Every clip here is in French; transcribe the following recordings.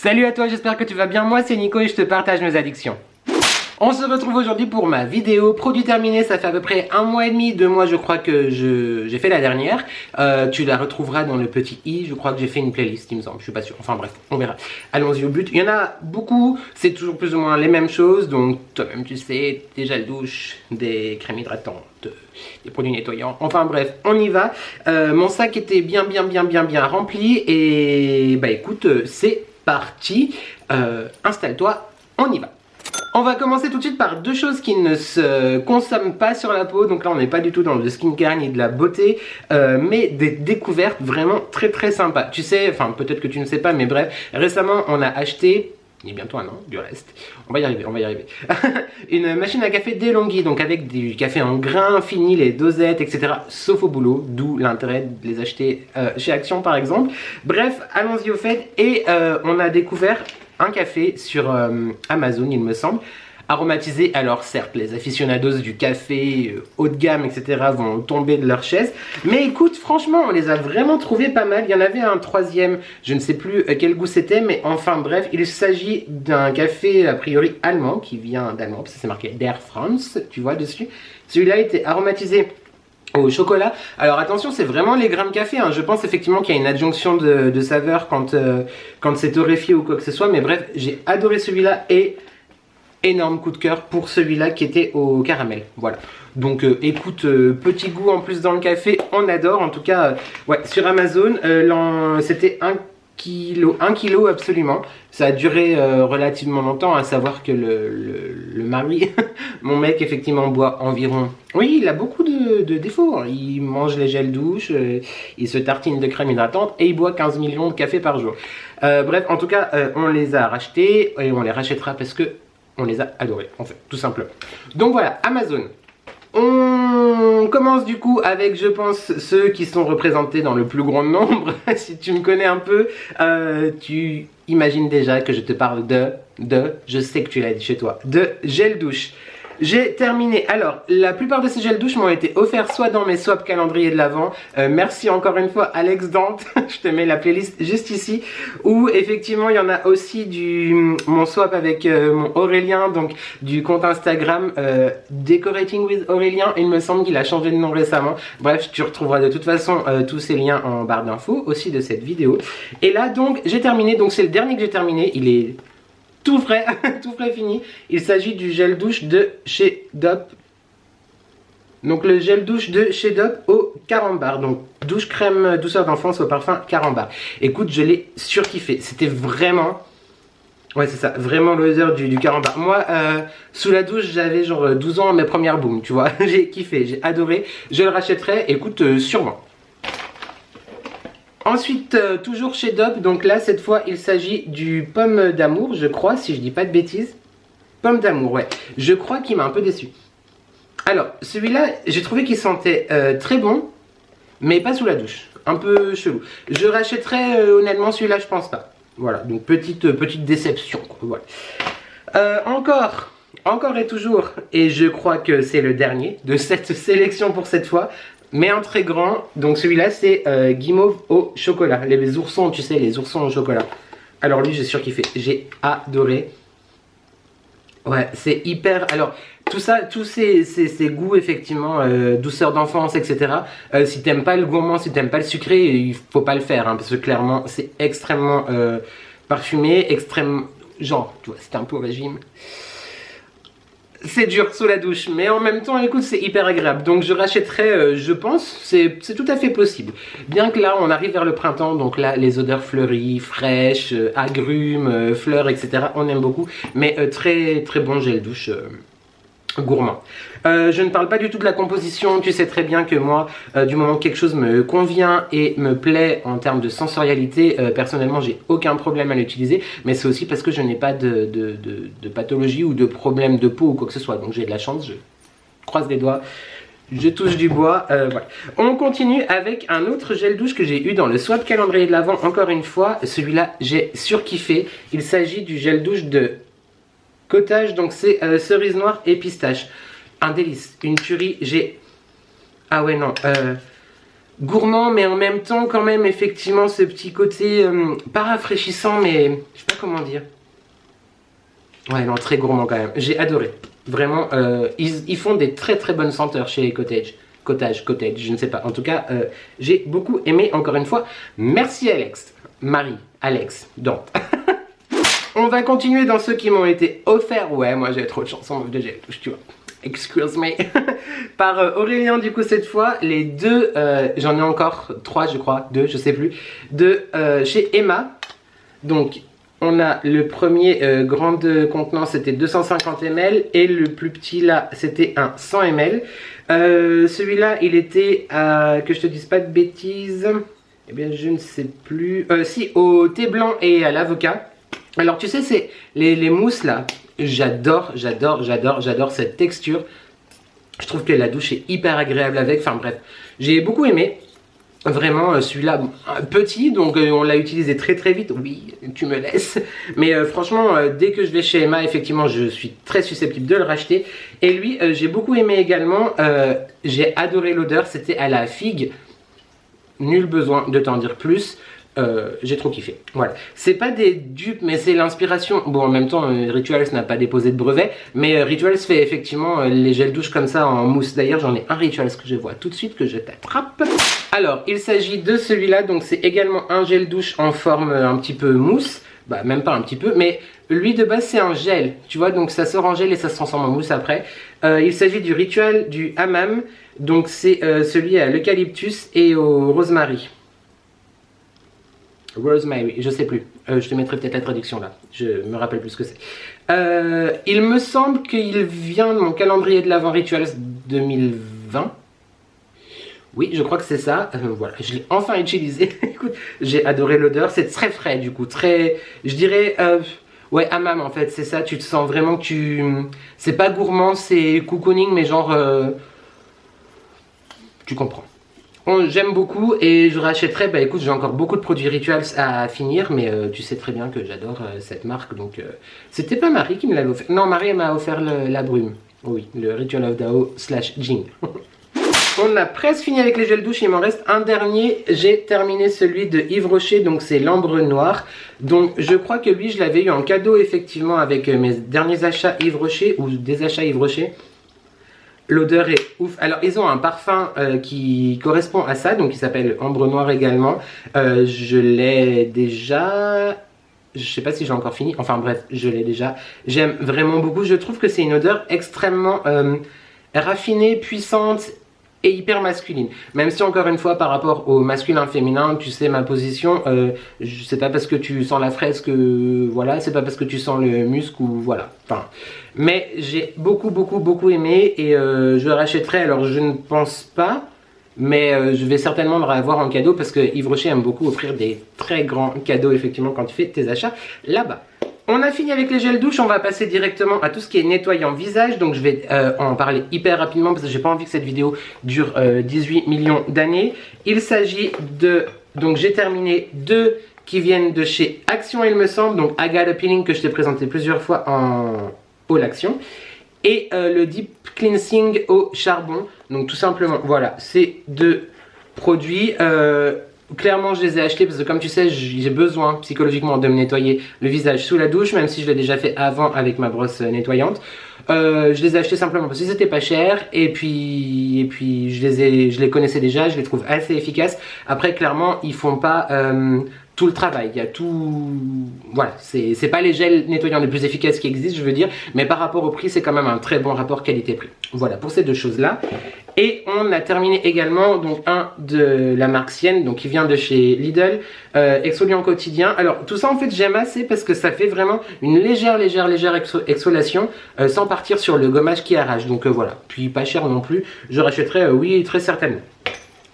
Salut à toi, j'espère que tu vas bien. Moi c'est Nico et je te partage mes addictions. On se retrouve aujourd'hui pour ma vidéo produit terminé. Ça fait à peu près 1 mois et demi, 2 mois je crois que j'ai fait la dernière. Tu la retrouveras dans le petit i. Je crois que j'ai fait une playlist il me semble, je suis pas sûr. Enfin bref, on verra. Allons-y au but. Il y en a beaucoup, c'est toujours plus ou moins les mêmes choses. Donc toi-même tu sais, des gels douche, des crèmes hydratantes, des produits nettoyants. Enfin bref, on y va. Mon sac était bien rempli. Et bah écoute, c'est parti. Installe-toi, on y va. On va commencer tout de suite par deux choses qui ne se consomment pas sur la peau. Donc là on n'est pas du tout dans le skincare ni de la beauté, mais des découvertes vraiment très sympas. Tu sais, enfin peut-être que tu ne sais pas, mais bref, récemment on a acheté, il y a bientôt un an du reste, on va y arriver, une machine à café DeLonghi, donc avec du café en grains, fini, les dosettes, etc. Sauf au boulot, d'où l'intérêt de les acheter chez Action par exemple. Bref, allons-y au fait, et on a découvert un café sur Amazon il me semble, aromatisé. Alors certes les aficionados du café haut de gamme etc vont tomber de leur chaise, mais écoute franchement on les a vraiment trouvés pas mal. Il y en avait un troisième, je ne sais plus quel goût c'était, mais enfin bref, il s'agit d'un café a priori allemand, qui vient d'Allemagne parce que c'est marqué Der France, tu vois dessus. Celui-là était aromatisé au chocolat. Alors attention, c'est vraiment les grains de café, hein. Je pense effectivement qu'il y a une adjonction de saveur quand c'est torréfié ou quoi que ce soit. Mais bref, j'ai adoré celui-là et énorme coup de cœur pour celui-là qui était au caramel. Voilà. Donc écoute, petit goût en plus dans le café, on adore. En tout cas, ouais, sur Amazon, c'était 1 kilo absolument. Ça a duré relativement longtemps, à savoir que le mari, mon mec, effectivement boit environ... Oui, il a beaucoup de défauts, hein. Il mange les gels douche, il se tartine de crème hydratante et il boit 15 millions de café par jour. Bref, en tout cas, on les a rachetés et on les rachètera parce que on les a adorés, en fait, tout simplement. Donc voilà, Amazon. On commence du coup avec, je pense, ceux qui sont représentés dans le plus grand nombre. Si tu me connais un peu, tu imagines déjà que je te parle je sais que tu l'as dit chez toi, de gel douche. J'ai terminé. Alors, la plupart de ces gels douche m'ont été offerts soit dans mes swap calendrier de l'Avent. Merci encore une fois Alex Dante. Je te mets la playlist juste ici. Ou effectivement, il y en a aussi mon swap avec mon Aurélien, donc du compte Instagram Decorating with Aurélien. Il me semble qu'il a changé de nom récemment. Bref, tu retrouveras de toute façon tous ces liens en barre d'infos aussi de cette vidéo. Et là, donc, j'ai terminé. Donc, c'est le dernier que j'ai terminé. Il est tout frais, tout frais fini. Il s'agit du gel douche de chez Dop. Donc le gel douche de chez Dop au carambar. Donc douche crème douceur d'enfance au parfum carambar. Écoute, je l'ai surkiffé. C'était vraiment... Ouais c'est ça, vraiment l'odeur du carambar. Moi, sous la douche, j'avais genre 12 ans à mes premières booms, tu vois. J'ai kiffé, j'ai adoré. Je le rachèterai, écoute, sûrement. Ensuite, toujours chez Dop, donc là, cette fois, il s'agit du pomme d'amour, je crois, si je dis pas de bêtises. Pomme d'amour, ouais. Je crois qu'il m'a un peu déçu. Alors, celui-là, j'ai trouvé qu'il sentait très bon, mais pas sous la douche. Un peu chelou. Je rachèterais, honnêtement, celui-là, je pense pas. Voilà, donc petite déception, quoi. Voilà. Encore et toujours, et je crois que c'est le dernier de cette sélection pour cette fois, mais un très grand. Donc celui-là c'est guimauve au chocolat. Les oursons, tu sais, les oursons au chocolat. Alors lui j'ai surkiffé, j'ai adoré. Ouais, c'est hyper... Alors tout ça, tous ces goûts effectivement, douceur d'enfance etc. Si t'aimes pas le gourmand, si t'aimes pas le sucré, il faut pas le faire, hein, parce que clairement c'est extrêmement parfumé, extrêmement... Genre, tu vois, c'était un peu au régime. C'est dur sous la douche, mais en même temps, écoute, c'est hyper agréable. Donc je rachèterai, je pense, c'est tout à fait possible. Bien que là, on arrive vers le printemps, donc là, les odeurs fleuries, fraîches, agrumes, fleurs, etc. On aime beaucoup, mais très bon gel douche gourmand. Je ne parle pas du tout de la composition, tu sais très bien que moi, du moment que quelque chose me convient et me plaît en termes de sensorialité, personnellement j'ai aucun problème à l'utiliser, mais c'est aussi parce que je n'ai pas de pathologie ou de problème de peau ou quoi que ce soit, donc j'ai de la chance, je croise les doigts, je touche du bois, voilà. On continue avec un autre gel douche que j'ai eu dans le swap calendrier de l'Avent, encore une fois, celui-là j'ai surkiffé, il s'agit du gel douche de Cottage, donc c'est cerise noire et pistache. Un délice, une tuerie, j'ai... Ah ouais non, gourmand, mais en même temps quand même effectivement ce petit côté pas rafraîchissant, mais je sais pas comment dire. Ouais, non, très gourmand quand même. J'ai adoré. Vraiment, ils font des très très bonnes senteurs chez Cottage, je ne sais pas. En tout cas, j'ai beaucoup aimé encore une fois. Merci Alex, Marie, Alex, Dante. On va continuer dans ceux qui m'ont été offerts. Ouais, moi j'ai trop de chance en meuf de gel douche, tu vois. Excuse me. Par Aurélien, du coup, cette fois, les deux, j'en ai encore 3, je crois, 2, je sais plus, de chez Emma. Donc, on a le premier grande contenant, c'était 250 ml, et le plus petit là, c'était un 100 ml. Celui-là, il était à, que je te dise pas de bêtises, eh bien, je ne sais plus, si, au thé blanc et à l'avocat. Alors, tu sais, c'est les mousses là. J'adore cette texture. Je trouve que la douche est hyper agréable avec. Enfin bref, j'ai beaucoup aimé. Vraiment, celui-là, petit, donc on l'a utilisé très très vite. Oui, tu me laisses. Mais franchement, dès que je vais chez Emma, effectivement, je suis très susceptible de le racheter. Et lui, j'ai beaucoup aimé également. J'ai adoré l'odeur. C'était à la figue. Nul besoin de t'en dire plus. J'ai trop kiffé. Voilà. C'est pas des dupes, mais c'est l'inspiration. Bon, en même temps, Rituals n'a pas déposé de brevet, mais Rituals fait effectivement les gels douche comme ça en mousse. D'ailleurs, j'en ai un Rituals que je vois tout de suite, que je t'attrape. Alors, il s'agit de celui-là. Donc, c'est également un gel douche en forme un petit peu mousse. Bah, même pas un petit peu, mais lui de base, c'est un gel. Tu vois, donc ça sort en gel et ça se transforme en mousse après. Il s'agit du Ritual du hammam. Donc, c'est celui à l'eucalyptus et au rosemary. Rosemary, je sais plus. Je te mettrai peut-être la traduction là. Je me rappelle plus ce que c'est. Il me semble qu'il vient de mon calendrier de l'Avent Rituals 2020. Oui, je crois que c'est ça. Voilà, je l'ai enfin utilisé. Écoute, j'ai adoré l'odeur. C'est très frais du coup. Très, je dirais, ouais, hammam en fait. C'est ça. Tu te sens vraiment que tu... C'est pas gourmand, c'est cocooning, mais genre... Tu comprends. J'aime beaucoup et je rachèterai, bah écoute, j'ai encore beaucoup de produits Rituals à finir, mais tu sais très bien que j'adore cette marque, donc c'était pas Marie qui me l'avait offert. Non, Marie m'a offert la brume. Oui, le Ritual of Dao / Jing. On a presque fini avec les gels douche, il m'en reste un dernier. J'ai terminé celui de Yves Rocher, donc c'est l'ambre noir. Donc je crois que lui, je l'avais eu en cadeau effectivement avec mes derniers achats Yves Rocher, ou des achats Yves Rocher. L'odeur est ouf. Alors ils ont un parfum qui correspond à ça, donc il s'appelle Ambre Noire également. Je l'ai déjà... Je sais pas si j'ai encore fini. Enfin bref, je l'ai déjà. J'aime vraiment beaucoup. Je trouve que c'est une odeur extrêmement raffinée, puissante et hyper masculine. Même si encore une fois par rapport au masculin féminin, tu sais ma position, c'est pas parce que tu sens la fraise que voilà, c'est pas parce que tu sens le muscle ou voilà. Enfin, mais j'ai beaucoup aimé et je le rachèterai. Alors je ne pense pas, mais je vais certainement le revoir en cadeau parce que Yves Rocher aime beaucoup offrir des très grands cadeaux effectivement quand tu fais tes achats là-bas. On a fini avec les gels douche, on va passer directement à tout ce qui est nettoyant visage. Donc je vais en parler hyper rapidement parce que j'ai pas envie que cette vidéo dure 18 millions d'années. Il s'agit de... Donc j'ai terminé deux qui viennent de chez Action il me semble. Donc Agatha Peeling que je t'ai présenté plusieurs fois en haul Action. Et le Deep Cleansing au charbon. Donc tout simplement, voilà, ces deux produits... Clairement je les ai achetés parce que comme tu sais j'ai besoin psychologiquement de me nettoyer le visage sous la douche, même si je l'ai déjà fait avant avec ma brosse nettoyante. Je les ai achetés simplement parce qu'ils étaient pas chers et puis je les connaissais déjà, je les trouve assez efficaces. Après clairement ils font pas tout le travail, il y a tout... Voilà, c'est pas les gels nettoyants les plus efficaces qui existent je veux dire, mais par rapport au prix c'est quand même un très bon rapport qualité-prix. Voilà pour ces deux choses là. Et on a terminé également donc un de la marque Sienne, donc qui vient de chez Lidl, exfoliant quotidien. Alors tout ça en fait j'aime assez parce que ça fait vraiment une légère exfoliation sans partir sur le gommage qui arrache. Donc voilà, puis pas cher non plus, je rachèterai oui très certainement.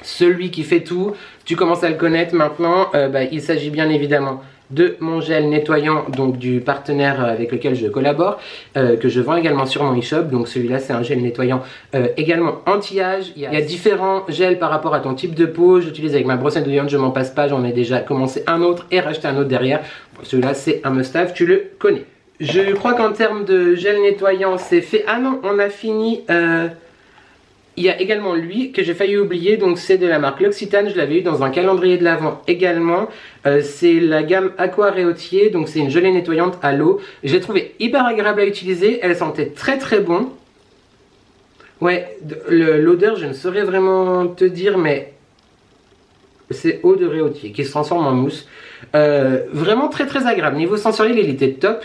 Celui qui fait tout, tu commences à le connaître maintenant, il s'agit bien évidemment de mon gel nettoyant, donc du partenaire avec lequel je collabore, que je vends également sur mon e-shop. Donc celui-là c'est un gel nettoyant également anti-âge. Il y a différents gels par rapport à ton type de peau. J'utilise avec ma brosse nettoyante, je m'en passe pas, j'en ai déjà commencé un autre et racheté un autre derrière. Bon, celui-là c'est un must-have, tu le connais. Je crois qu'en termes de gel nettoyant c'est fait. Ah non, on a fini... Il y a également lui que j'ai failli oublier, donc c'est de la marque L'Occitane, je l'avais eu dans un calendrier de l'Avent également. C'est la gamme Aqua Réautier, donc c'est une gelée nettoyante à l'eau. Je l'ai trouvée hyper agréable à utiliser, elle sentait très très bon. Ouais, l'odeur je ne saurais vraiment te dire, mais c'est eau de Réautier qui se transforme en mousse. Vraiment très très agréable, niveau sensoriel il était top.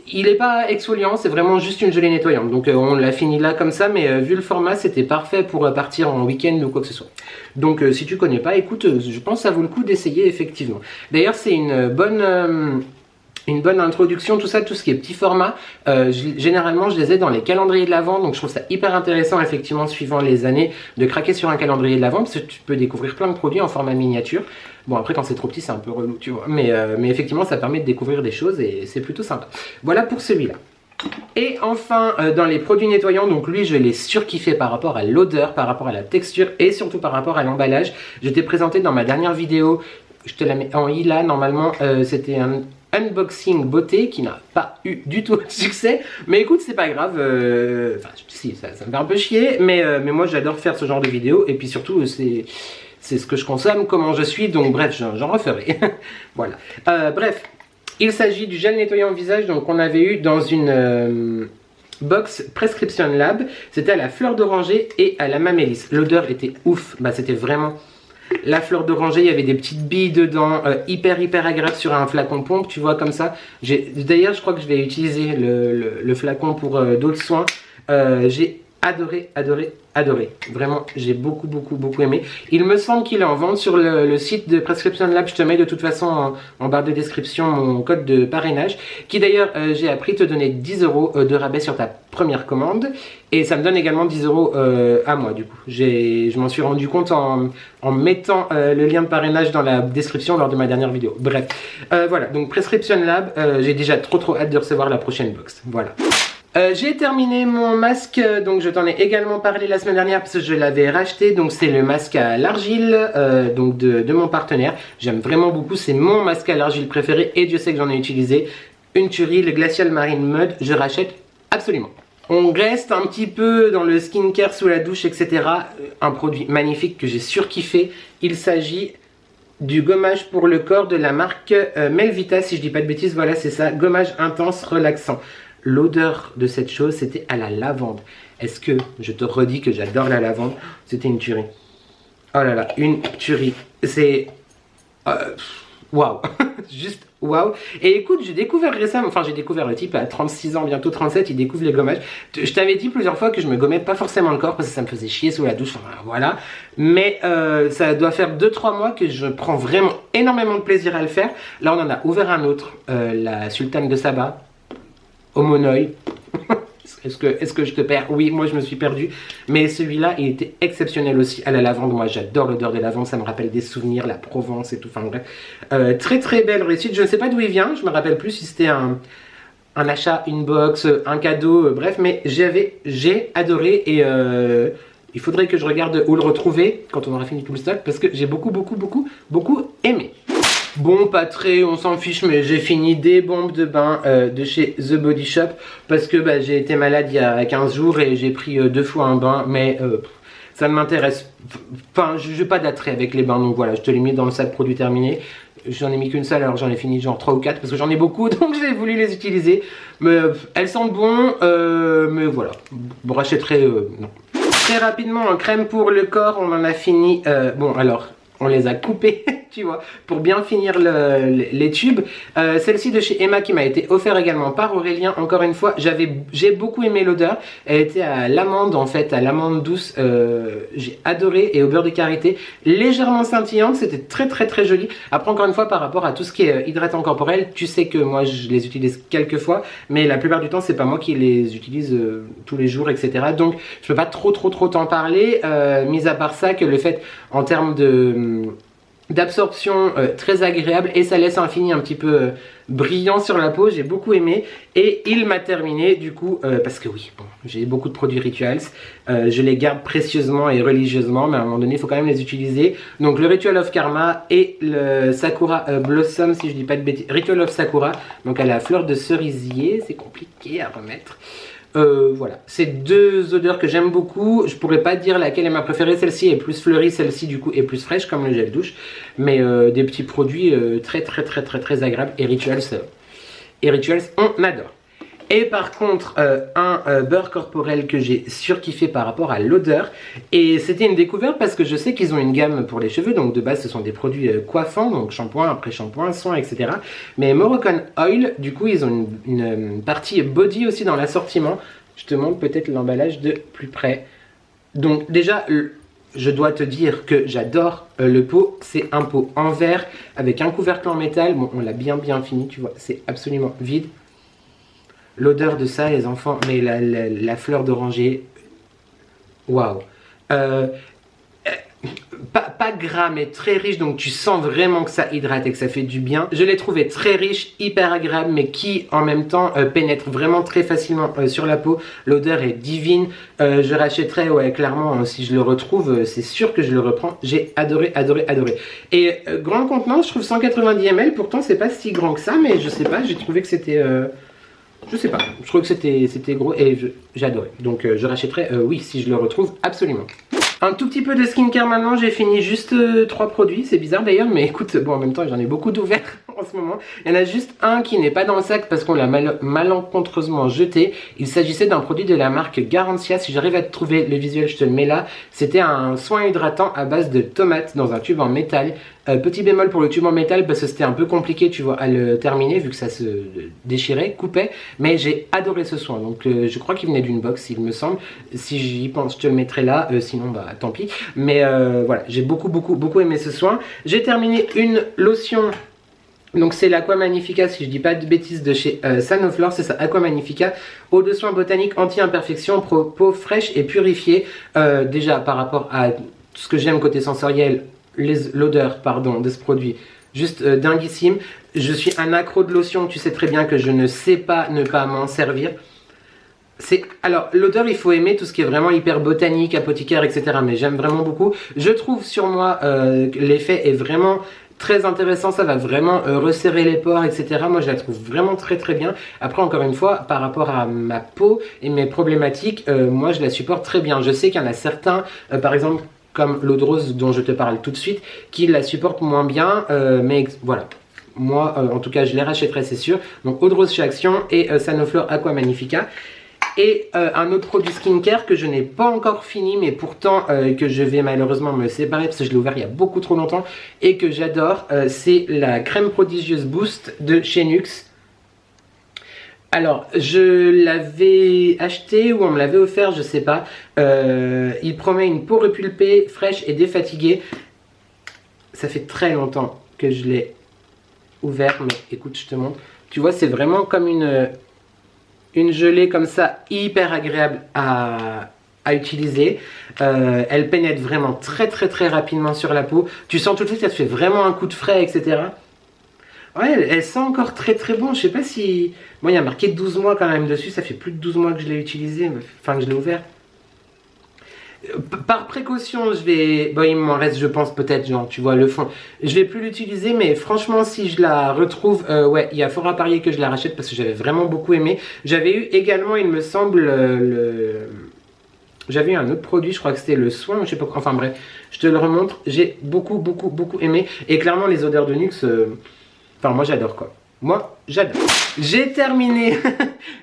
Il n'est pas exfoliant, c'est vraiment juste une gelée nettoyante. Donc on l'a fini là comme ça, mais vu le format, c'était parfait pour partir en week-end ou quoi que ce soit. Donc si tu connais pas, écoute, je pense que ça vaut le coup d'essayer effectivement. D'ailleurs, c'est une bonne introduction, tout ça, tout ce qui est petit format. Généralement, je les ai dans les calendriers de l'Avent, donc je trouve ça hyper intéressant, effectivement, suivant les années, de craquer sur un calendrier de l'Avent, parce que tu peux découvrir plein de produits en format miniature. Bon, après, quand c'est trop petit, c'est un peu relou, tu vois. Mais effectivement, ça permet de découvrir des choses et c'est plutôt sympa. Voilà pour celui-là. Et enfin, dans les produits nettoyants, donc lui, je l'ai surkiffé par rapport à l'odeur, par rapport à la texture et surtout par rapport à l'emballage. Je t'ai présenté dans ma dernière vidéo, je te la mets en i là, normalement, c'était un unboxing beauté qui n'a pas eu du tout de succès, mais écoute, c'est pas grave, enfin si, ça me fait un peu chier, mais moi j'adore faire ce genre de vidéos, et puis surtout c'est ce que je consomme, comment je suis, donc bref, j'en referai. Voilà, bref, il s'agit du gel nettoyant visage, donc on avait eu dans une box Prescription Lab, c'était à la fleur d'oranger et à la mamélisse. L'odeur était ouf, bah c'était vraiment... La fleur d'oranger, il y avait des petites billes dedans, hyper agréable sur un flacon pompe, tu vois, comme ça. D'ailleurs, je crois que je vais utiliser le flacon pour d'autres soins. J'ai adoré. Vraiment, j'ai beaucoup aimé. Il me semble qu'il est en vente sur le site de Prescription Lab. Je te mets de toute façon en barre de description mon code de parrainage. Qui d'ailleurs, j'ai appris te donner 10 € de rabais sur ta première commande. Et ça me donne également 10 € à moi du coup. Je m'en suis rendu compte en mettant le lien de parrainage dans la description lors de ma dernière vidéo. Bref, voilà, donc Prescription Lab, j'ai déjà trop hâte de recevoir la prochaine box. Voilà. J'ai terminé mon masque, donc je t'en ai également parlé la semaine dernière parce que je l'avais racheté, donc c'est le masque à l'argile donc de mon partenaire. J'aime vraiment beaucoup, c'est mon masque à l'argile préféré et Dieu sait que j'en ai utilisé. Une tuerie, le Glacial Marine Mud, je rachète absolument. On reste un petit peu dans le skincare sous la douche, etc. Un produit magnifique que j'ai surkiffé, il s'agit du gommage pour le corps de la marque Melvita, si je dis pas de bêtises, voilà c'est ça, gommage intense relaxant. L'odeur de cette chose, c'était à la lavande. Est-ce que je te redis que j'adore la lavande? C'était une tuerie. Oh là là, une tuerie. C'est... waouh. Juste waouh. Et écoute, j'ai découvert récemment, enfin j'ai découvert le type à 36 ans, bientôt 37, il découvre les gommages. Je t'avais dit plusieurs fois que je me gommais pas forcément le corps parce que ça me faisait chier sous la douche, enfin voilà. Mais ça doit faire 2-3 mois que je prends vraiment énormément de plaisir à le faire. Là on en a ouvert un autre, la Sultane de Saba. Homonoï. Est-ce que je te perds? Oui, moi je me suis perdu. Mais celui-là, il était exceptionnel aussi à la lavande. Moi j'adore l'odeur de lavande, ça me rappelle des souvenirs, la Provence et tout. Enfin bref. Très belle réussite. Je ne sais pas d'où il vient, je me rappelle plus si c'était un achat, une box, un cadeau, bref. Mais j'ai adoré et il faudrait que je regarde où le retrouver quand on aura fini tout le stock parce que j'ai beaucoup aimé. Bon, pas très, on s'en fiche, mais j'ai fini des bombes de bain de chez The Body Shop parce que bah, j'ai été malade il y a 15 jours et j'ai pris 2 fois un bain, mais ça ne m'intéresse. Enfin, je n'ai pas d'attrait avec les bains, donc voilà, je te l'ai mis dans le sac produit terminé. J'en ai mis qu'une seule, alors j'en ai fini genre 3 ou 4 parce que j'en ai beaucoup, donc j'ai voulu les utiliser. Mais elles sentent bon, mais voilà, bon, rachèterai, non. Très rapidement, en crème pour le corps, on en a fini, bon alors... On les a coupés, tu vois, pour bien finir les tubes. Celle-ci de chez Emma qui m'a été offerte également par Aurélien. Encore une fois, j'ai beaucoup aimé l'odeur. Elle était à l'amande en fait, à l'amande douce. J'ai adoré et au beurre de karité. Légèrement scintillante, c'était très joli. Après encore une fois, par rapport à tout ce qui est hydratant corporel, tu sais que moi je les utilise quelques fois. Mais la plupart du temps, c'est pas moi qui les utilise tous les jours, etc. Donc je peux pas trop t'en parler. Mis à part ça, que le fait en termes d'absorption très agréable et ça laisse infini un petit peu brillant sur la peau, j'ai beaucoup aimé. Et il m'a terminé du coup, parce que oui, bon, j'ai beaucoup de produits Rituals, je les garde précieusement et religieusement, mais à un moment donné, il faut quand même les utiliser. Donc le Ritual of Karma et le Sakura Blossom, si je dis pas de bêtises, Ritual of Sakura, donc à la fleur de cerisier, c'est compliqué à remettre. Voilà, c'est deux odeurs que j'aime beaucoup. Je pourrais pas dire laquelle est ma préférée. Celle-ci est plus fleurie, celle-ci du coup est plus fraîche comme le gel douche. Mais des petits produits très agréables. Et Rituals, on adore. Et par contre, un beurre corporel que j'ai surkiffé par rapport à l'odeur. Et c'était une découverte parce que je sais qu'ils ont une gamme pour les cheveux. Donc de base, ce sont des produits coiffants, donc shampoing, après shampoing, soin, etc. Mais Moroccan Oil, du coup, ils ont une partie body aussi dans l'assortiment. Je te montre peut-être l'emballage de plus près. Donc déjà, je dois te dire que j'adore le pot. C'est un pot en verre avec un couvercle en métal. Bon, on l'a bien fini, tu vois, c'est absolument vide. L'odeur de ça, les enfants, mais la fleur d'oranger, waouh. Pas gras, mais très riche, donc tu sens vraiment que ça hydrate et que ça fait du bien. Je l'ai trouvé très riche, hyper agréable, mais qui en même temps pénètre vraiment très facilement sur la peau. L'odeur est divine. Je rachèterai, ouais, clairement, si je le retrouve, c'est sûr que je le reprends. J'ai adoré. Et grand contenant, je trouve 190 ml, pourtant c'est pas si grand que ça, mais je sais pas, j'ai trouvé que c'était... je sais pas, je trouve que c'était gros et j'ai adoré. Donc je rachèterai, oui, si je le retrouve, absolument. Un tout petit peu de skincare maintenant, j'ai fini juste 3 produits, c'est bizarre d'ailleurs, mais écoute, bon en même temps j'en ai beaucoup d'ouverts en ce moment. Il y en a juste un qui n'est pas dans le sac parce qu'on l'a malencontreusement jeté. Il s'agissait d'un produit de la marque Garantia, si j'arrive à te trouver le visuel je te le mets là. C'était un soin hydratant à base de tomates dans un tube en métal. Petit bémol pour le tube en métal parce que c'était un peu compliqué tu vois à le terminer vu que ça se déchirait, coupait, mais j'ai adoré ce soin. Donc je crois qu'il venait d'une box il me semble, si j'y pense je te le mettrai là, sinon bah tant pis, mais voilà, j'ai beaucoup aimé ce soin. J'ai terminé une lotion. Donc c'est l'Aqua Magnifica, si je dis pas de bêtises, de chez Sanoflore, c'est ça, Aqua Magnifica, eau de soin botanique anti-imperfection, peau fraîche et purifiée. Déjà par rapport à tout ce que j'aime côté sensoriel, l'odeur pardon de ce produit, juste dinguissime. Je suis un accro de lotion, tu sais très bien que je ne sais pas ne pas m'en servir. Alors l'odeur il faut aimer tout ce qui est vraiment hyper botanique, apothicaire, etc. Mais j'aime vraiment beaucoup. Je trouve sur moi l'effet est vraiment très intéressant, ça va vraiment resserrer les pores, etc. Moi je la trouve vraiment très bien. Après encore une fois, par rapport à ma peau et mes problématiques, moi je la supporte très bien. Je sais qu'il y en a certains, par exemple comme l'eau de rose dont je te parle tout de suite, qui la supportent moins bien, mais voilà. Moi, en tout cas, je les rachèterai, c'est sûr. Donc, eau de rose chez Action et Sanoflore Aqua Magnifica. Et un autre produit skincare que je n'ai pas encore fini, mais pourtant que je vais malheureusement me séparer parce que je l'ai ouvert il y a beaucoup trop longtemps et que j'adore, c'est la crème prodigieuse Boost de chez NYX. Alors, je l'avais acheté ou on me l'avait offert, je sais pas. Il promet une peau repulpée, fraîche et défatiguée. Ça fait très longtemps que je l'ai ouvert, mais écoute, je te montre. Tu vois, c'est vraiment comme une gelée comme ça, hyper agréable à utiliser. Elle pénètre vraiment très rapidement sur la peau. Tu sens tout de suite, ça te fait vraiment un coup de frais, etc. Ouais, elle sent encore très bon. Je sais pas si... Bon, il y a marqué 12 mois quand même dessus. Ça fait plus de 12 mois que je l'ai utilisé. Enfin, que je l'ai ouvert. Par précaution, je vais... Bon, il m'en reste, je pense, peut-être, genre, tu vois, le fond. Je vais plus l'utiliser, mais franchement, si je la retrouve... ouais, il y a fort à parier que je la rachète parce que j'avais vraiment beaucoup aimé. J'avais eu également, il me semble, J'avais eu un autre produit, je crois que c'était le soin, je sais pas quoi. Enfin bref, je te le remontre. J'ai beaucoup aimé. Et clairement, les odeurs de NYX... Enfin, moi j'adore quoi. Moi j'adore. J'ai terminé.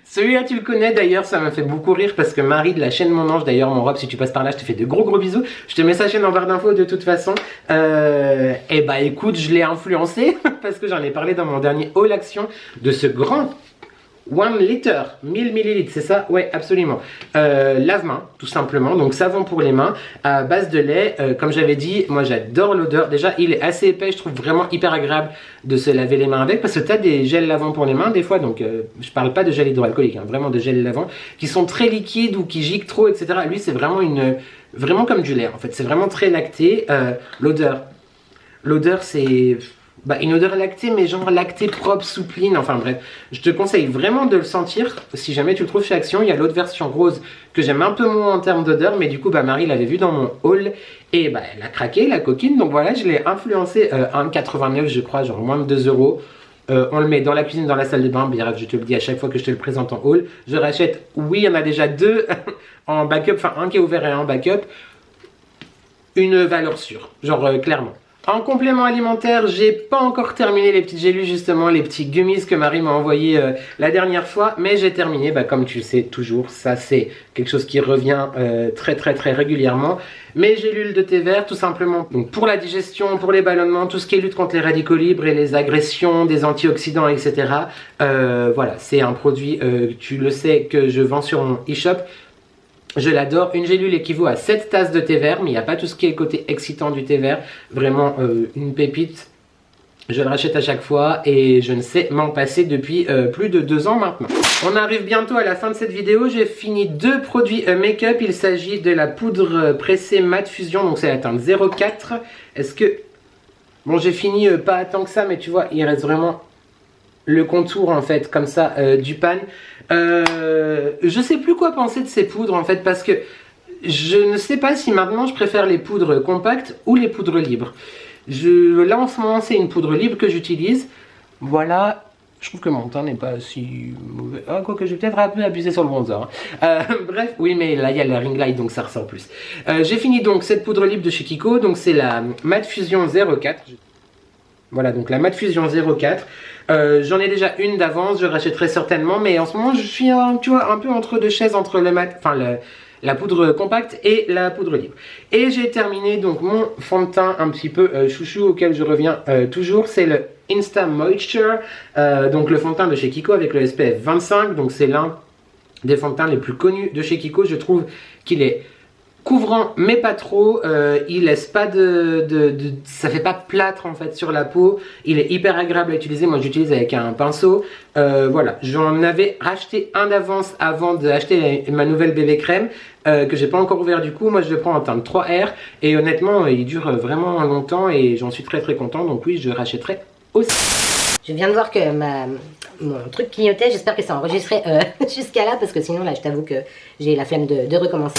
Celui-là tu le connais d'ailleurs, ça m'a fait beaucoup rire parce que Marie de la chaîne Mon Ange, d'ailleurs mon Rob, si tu passes par là, je te fais de gros bisous. Je te mets sa chaîne en barre d'infos de toute façon. Et bah écoute, je l'ai influencé parce que j'en ai parlé dans mon dernier haul action de ce grand 1 litre, 1000 ml, c'est ça? Ouais, absolument. Lave-main, tout simplement. Donc, savon pour les mains à base de lait. Comme j'avais dit, moi j'adore l'odeur. Déjà, il est assez épais, je trouve vraiment hyper agréable de se laver les mains avec. Parce que tu as des gels lavants pour les mains, des fois. Donc, je parle pas de gel hydroalcoolique, hein, vraiment de gel lavant qui sont très liquides ou qui giquent trop, etc. Lui, c'est vraiment vraiment comme du lait en fait. C'est vraiment très lacté. L'odeur, c'est. bah, une odeur lactée, mais genre lactée propre, soupline, enfin bref. Je te conseille vraiment de le sentir, si jamais tu le trouves chez Action. Il y a l'autre version rose que j'aime un peu moins en termes d'odeur, mais du coup, bah, Marie l'avait vu dans mon haul, et bah, elle a craqué, la coquine. Donc voilà, je l'ai influencé 1,89 je crois, genre moins de 2 euros. On le met dans la cuisine, dans la salle de bain, bref, je te le dis à chaque fois que je te le présente en haul. Je rachète, oui, il y en a déjà deux en backup, enfin un qui est ouvert et un en backup. Une valeur sûre, genre clairement. En complément alimentaire, j'ai pas encore terminé les petites gélules justement, les petits gummies que Marie m'a envoyé la dernière fois, mais j'ai terminé, bah, comme tu le sais toujours, ça c'est quelque chose qui revient très régulièrement. Mes gélules de thé vert tout simplement, donc pour la digestion, pour les ballonnements, tout ce qui est lutte contre les radicaux libres et les agressions, des antioxydants, etc. Voilà, c'est un produit, tu le sais, que je vends sur mon e-shop. Je l'adore. Une gélule équivaut à 7 tasses de thé vert, mais il n'y a pas tout ce qui est le côté excitant du thé vert. Vraiment une pépite. Je le rachète à chaque fois et je ne sais m'en passer depuis plus de 2 ans maintenant. On arrive bientôt à la fin de cette vidéo. J'ai fini 2 produits make-up. Il s'agit de la poudre pressée Matte Fusion, donc c'est la teinte 04. Est-ce que... Bon, j'ai fini pas tant que ça, mais tu vois, il reste vraiment le contour en fait, comme ça, du pan. Je sais plus quoi penser de ces poudres en fait, parce que je ne sais pas si maintenant je préfère les poudres compactes ou les poudres libres. Là en ce moment c'est une poudre libre que j'utilise. Voilà, je trouve que mon teint n'est pas si mauvais. Ah, quoique je vais peut-être un peu abuser sur le bronzer. Bref, oui, mais là il y a la ring light donc ça ressort plus. J'ai fini donc cette poudre libre de chez Kiko, donc c'est la Matte Fusion 04. Voilà, donc la Matte Fusion 04. J'en ai déjà une d'avance, je rachèterai certainement, mais en ce moment je suis tu vois, un peu entre deux chaises, entre le mat, enfin la poudre compacte et la poudre libre. Et j'ai terminé donc mon fond de teint un petit peu chouchou auquel je reviens toujours, c'est le Insta Moisture, donc le fond de teint de chez Kiko avec le SPF 25, donc c'est l'un des fonds de teint les plus connus de chez Kiko. Je trouve qu'il est couvrant mais pas trop, il laisse pas ça fait pas plâtre en fait sur la peau, il est hyper agréable à utiliser. Moi j'utilise avec un pinceau, voilà, j'en avais racheté un d'avance avant d'acheter ma nouvelle bébé crème que j'ai pas encore ouvert du coup. Moi je le prends en teinte 3R et honnêtement il dure vraiment longtemps et j'en suis très content, donc oui je rachèterai aussi. Je viens de voir que mon truc clignotait, j'espère que ça enregistrait jusqu'à là parce que sinon là je t'avoue que j'ai la flemme de recommencer.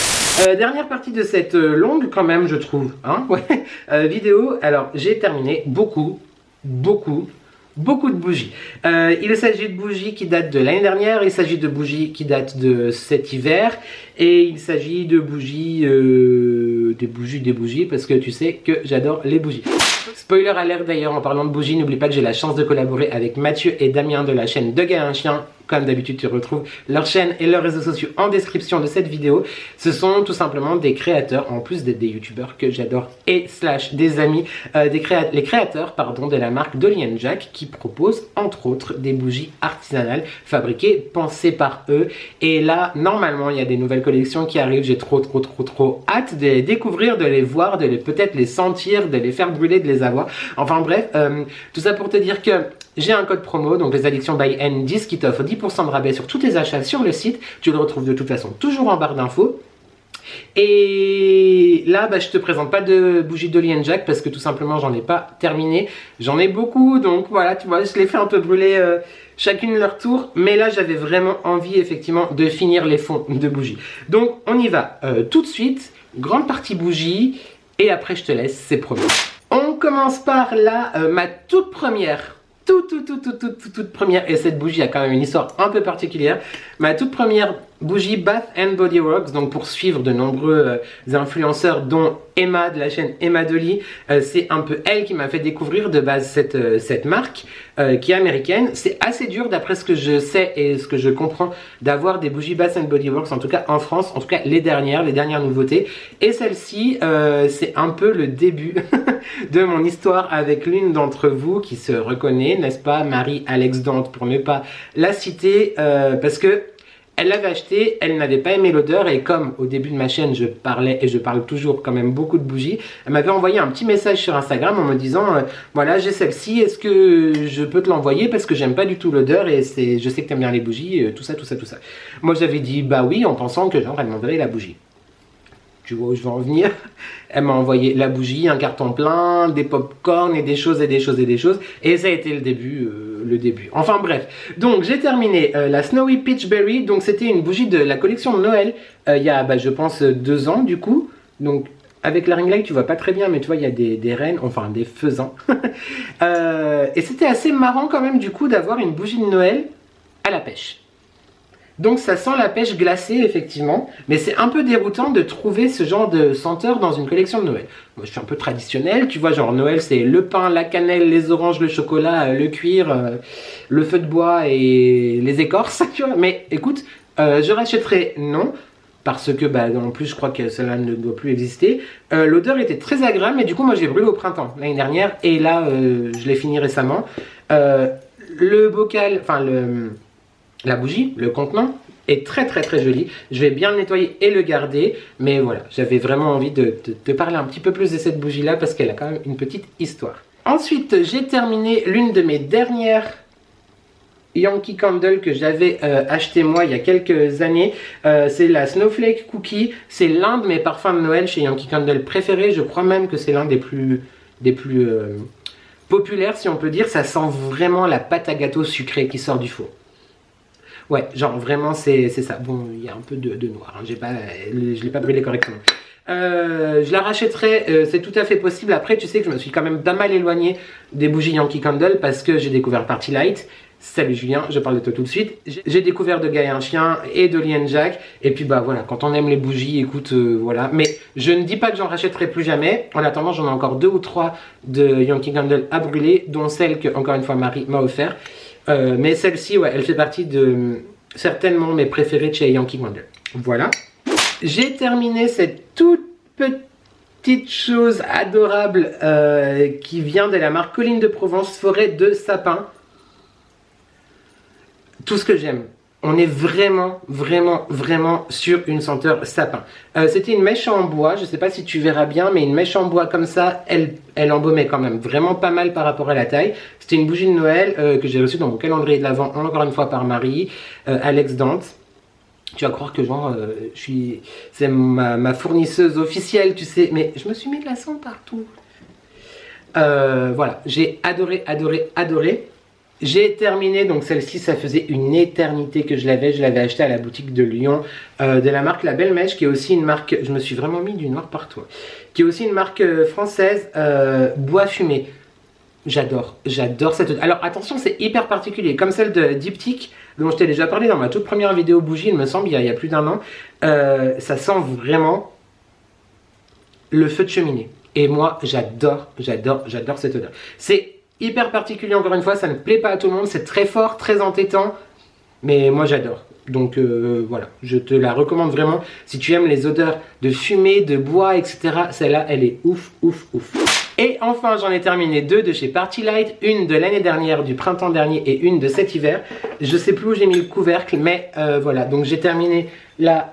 Dernière partie de cette longue quand même je trouve, hein, ouais, vidéo. Alors j'ai terminé beaucoup de bougies. Il s'agit de bougies qui datent de l'année dernière, il s'agit de bougies qui datent de cet hiver et il s'agit de bougies, des bougies parce que tu sais que j'adore les bougies. Spoiler alert d'ailleurs, en parlant de bougies, n'oublie pas que j'ai la chance de collaborer avec Mathieu et Damien de la chaîne De Gars à un Chien. Comme d'habitude, tu retrouves leur chaîne et leurs réseaux sociaux en description de cette vidéo. Ce sont tout simplement des créateurs, en plus d'être des youtubeurs que j'adore et slash des amis, les créateurs pardon, de la marque Dolly & Jack qui proposent entre autres des bougies artisanales fabriquées, pensées par eux. Et là, normalement, il y a des nouvelles collections qui arrivent. J'ai trop hâte de les découvrir, de les voir, de peut-être les sentir, de les faire brûler, de les avoir. Enfin bref, tout ça pour te dire que j'ai un code promo, donc les addictions by N10 qui t'offre 10% de rabais sur tous tes achats sur le site. Tu le retrouves de toute façon toujours en barre d'infos. Et là, bah, je te présente pas de bougies Dolly & Jack parce que tout simplement j'en ai pas terminé. J'en ai beaucoup, donc voilà, tu vois, je les fais un peu brûler chacune leur tour. Mais là, j'avais vraiment envie effectivement de finir les fonds de bougies. Donc on y va tout de suite, grande partie bougies, et après je te laisse, c'est promis. On commence par là, ma toute première. Toute première, et cette bougie a quand même une histoire un peu particulière. Ma toute première bougie Bath and Body Works, donc pour suivre de nombreux influenceurs dont Emma de la chaîne Emma Dolly, c'est un peu elle qui m'a fait découvrir de base cette marque qui est américaine. C'est assez dur d'après ce que je sais et ce que je comprends d'avoir des bougies Bath and Body Works, en tout cas en France, en tout cas les dernières nouveautés. Et celle-ci, c'est un peu le début de mon histoire avec l'une d'entre vous qui se reconnaît, n'est-ce pas, Marie-Alex Dante pour ne pas la citer, parce que elle l'avait acheté, elle n'avait pas aimé l'odeur et comme au début de ma chaîne je parlais et je parle toujours quand même beaucoup de bougies, elle m'avait envoyé un petit message sur Instagram en me disant voilà j'ai celle-ci, est-ce que je peux te l'envoyer parce que j'aime pas du tout l'odeur et je sais que t'aimes bien les bougies, tout ça. Moi j'avais dit bah oui en pensant que genre elle m'enverrait la bougie. Tu vois où je veux en venir. Elle m'a envoyé la bougie, un carton plein, des pop-corn et des choses et des choses et des choses. Et ça a été le début. Enfin bref. Donc j'ai terminé la Snowy Peach Berry. Donc c'était une bougie de la collection de Noël. Il y a, je pense, 2 ans du coup. Donc avec la ring light, tu vois pas très bien, mais tu vois, il y a des rennes, enfin des faisans. Et c'était assez marrant quand même du coup d'avoir une bougie de Noël à la pêche. Donc ça sent la pêche glacée effectivement, mais c'est un peu déroutant de trouver ce genre de senteur dans une collection de Noël. Moi je suis un peu traditionnel, tu vois, genre Noël c'est le pain, la cannelle, les oranges, le chocolat, le cuir, le feu de bois et les écorces, tu vois. Mais écoute, je rachèterai non, parce que en plus je crois que cela ne doit plus exister. L'odeur était très agréable, mais du coup moi j'ai brûlé au printemps l'année dernière, et là je l'ai fini récemment. Le bocal, enfin la bougie, le contenant, est très très très joli. Je vais bien le nettoyer et le garder. Mais voilà, j'avais vraiment envie de te parler un petit peu plus de cette bougie là parce qu'elle a quand même une petite histoire. Ensuite, j'ai terminé l'une de mes dernières Yankee Candle que j'avais acheté moi il y a quelques années. C'est la Snowflake Cookie. C'est l'un de mes parfums de Noël chez Yankee Candle préférés. Je crois même que c'est l'un des plus populaires, si on peut dire. Ça sent vraiment la pâte à gâteau sucrée qui sort du four. Ouais, genre vraiment c'est ça. Bon, il y a un peu de noir, hein. Je l'ai pas brûlé correctement. Je la rachèterai, c'est tout à fait possible. Après, tu sais que je me suis quand même pas mal éloigné des bougies Yankee Candle parce que j'ai découvert Party Light. Salut Julien, je parle de toi tout de suite. J'ai découvert De Gaïa un chien et de Lien Jack. Et puis voilà, quand on aime les bougies, écoute, voilà. Mais je ne dis pas que j'en rachèterai plus jamais. En attendant, j'en ai encore 2 ou 3 de Yankee Candle à brûler, dont celle que, encore une fois, Marie m'a offert. Mais celle-ci, ouais, elle fait partie de certainement mes préférées de chez Yankee Candle. Voilà. J'ai terminé cette toute petite chose adorable qui vient de la marque Colline de Provence, forêt de sapin. Tout ce que j'aime. On est vraiment sur une senteur sapin. C'était une mèche en bois, je ne sais pas si tu verras bien, mais une mèche en bois comme ça, elle embaumait quand même vraiment pas mal par rapport à la taille. C'était une bougie de Noël que j'ai reçue dans mon calendrier de l'Avent, encore une fois par Marie, Alex Dante. Tu vas croire que genre, c'est ma fournisseuse officielle, tu sais, mais je me suis mis de la cendre partout. Voilà, j'ai adoré. J'ai terminé, donc celle-ci, ça faisait une éternité que je l'avais achetée à la boutique de Lyon, de la marque La Belle Mèche, qui est aussi une marque, je me suis vraiment mis du noir partout, qui est aussi une marque française, bois fumé. J'adore cette... Alors attention, c'est hyper particulier, comme celle de Diptyque, dont je t'ai déjà parlé dans ma toute première vidéo bougie, il me semble, il y a plus d'1 an. Ça sent vraiment le feu de cheminée. Et moi, j'adore cette odeur. C'est hyper particulier, encore une fois, ça ne plaît pas à tout le monde, c'est très fort, très entêtant, mais moi j'adore. Donc voilà, je te la recommande vraiment. Si tu aimes les odeurs de fumée, de bois, etc., celle-là, elle est ouf. Et enfin, j'en ai terminé 2 de chez Party Light, une de l'année dernière, du printemps dernier, et une de cet hiver. Je sais plus où j'ai mis le couvercle, mais voilà, donc j'ai terminé la...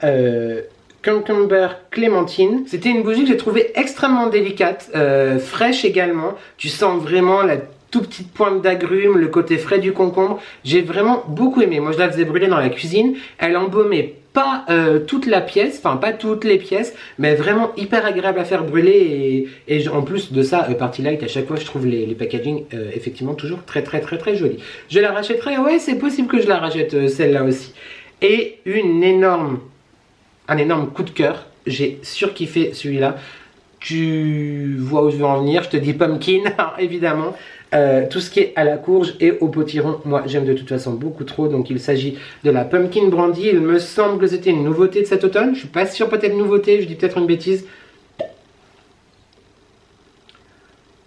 Cucumber Clémentine. C'était une bougie que j'ai trouvée extrêmement délicate, fraîche également. Tu sens vraiment la toute petite pointe d'agrumes, le côté frais du concombre. J'ai vraiment beaucoup aimé. Moi, je la faisais brûler dans la cuisine. Elle embaumait pas toute la pièce, enfin pas toutes les pièces, mais vraiment hyper agréable à faire brûler. Et en plus de ça, Party Light, à chaque fois, je trouve les packaging effectivement toujours très jolis. Je la rachèterai, ouais, c'est possible que je la rachète celle-là aussi. Et un énorme coup de cœur, j'ai surkiffé celui-là. Tu vois où je veux en venir, je te dis pumpkin, évidemment. Tout ce qui est à la courge et au potiron, moi j'aime de toute façon beaucoup trop. Donc il s'agit de la pumpkin brandy. Il me semble que c'était une nouveauté de cet automne. Je suis pas sûr, peut-être nouveauté, je dis peut-être une bêtise.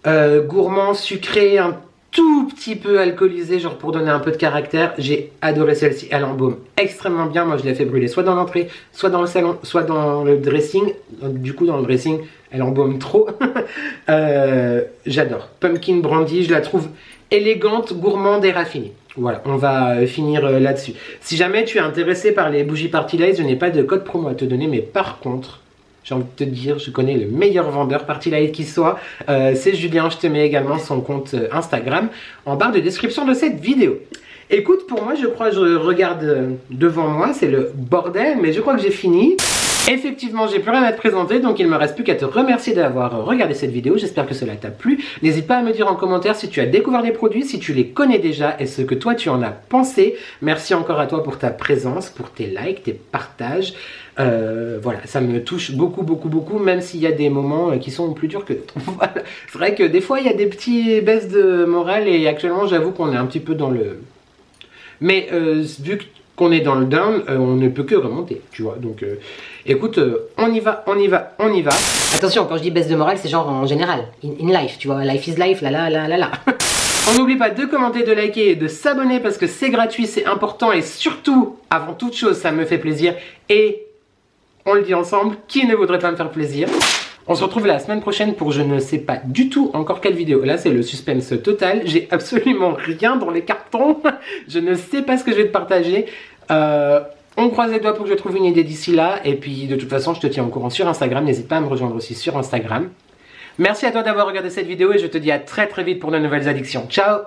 Gourmand, sucré, un tout petit peu alcoolisé, genre pour donner un peu de caractère. J'ai adoré celle-ci, elle embaume extrêmement bien. Moi je l'ai fait brûler soit dans l'entrée, soit dans le salon, soit dans le dressing. Du coup dans le dressing, elle embaume trop. J'adore. Pumpkin brandy, je la trouve élégante, gourmande et raffinée. Voilà, on va finir là-dessus. Si jamais tu es intéressé par les bougies Party Light, je n'ai pas de code promo à te donner, mais par contre... j'ai envie de te dire, je connais le meilleur vendeur Party Light qui soit, c'est Julien. Je te mets également son compte Instagram en barre de description de cette vidéo. Écoute, pour moi, je crois, je regarde devant moi, c'est le bordel, mais je crois que j'ai fini. Effectivement, j'ai plus rien à te présenter, donc il me reste plus qu'à te remercier d'avoir regardé cette vidéo. J'espère que cela t'a plu. N'hésite pas à me dire en commentaire si tu as découvert des produits, si tu les connais déjà et ce que toi tu en as pensé. Merci encore à toi pour ta présence, pour tes likes, tes partages. Voilà, ça me touche beaucoup, même s'il y a des moments qui sont plus durs que d'autres. Voilà. C'est vrai que des fois il y a des petites baisses de morale et actuellement j'avoue qu'on est un petit peu dans le... Mais vu qu'on est dans le down, on ne peut que remonter, tu vois. Donc écoute, on y va. Attention, quand je dis baisse de morale, c'est genre en général, in life, tu vois, life is life, là. On n'oublie pas de commenter, de liker et de s'abonner parce que c'est gratuit, c'est important et surtout, avant toute chose, ça me fait plaisir. Et on le dit ensemble, qui ne voudrait pas me faire plaisir? On se retrouve la semaine prochaine pour je ne sais pas du tout encore quelle vidéo. Là, c'est le suspense total. J'ai absolument rien dans les cartons. Je ne sais pas ce que je vais te partager. On croise les doigts pour que je trouve une idée d'ici là. Et puis, de toute façon, je te tiens au courant sur Instagram. N'hésite pas à me rejoindre aussi sur Instagram. Merci à toi d'avoir regardé cette vidéo et je te dis à très vite pour de nouvelles addictions. Ciao!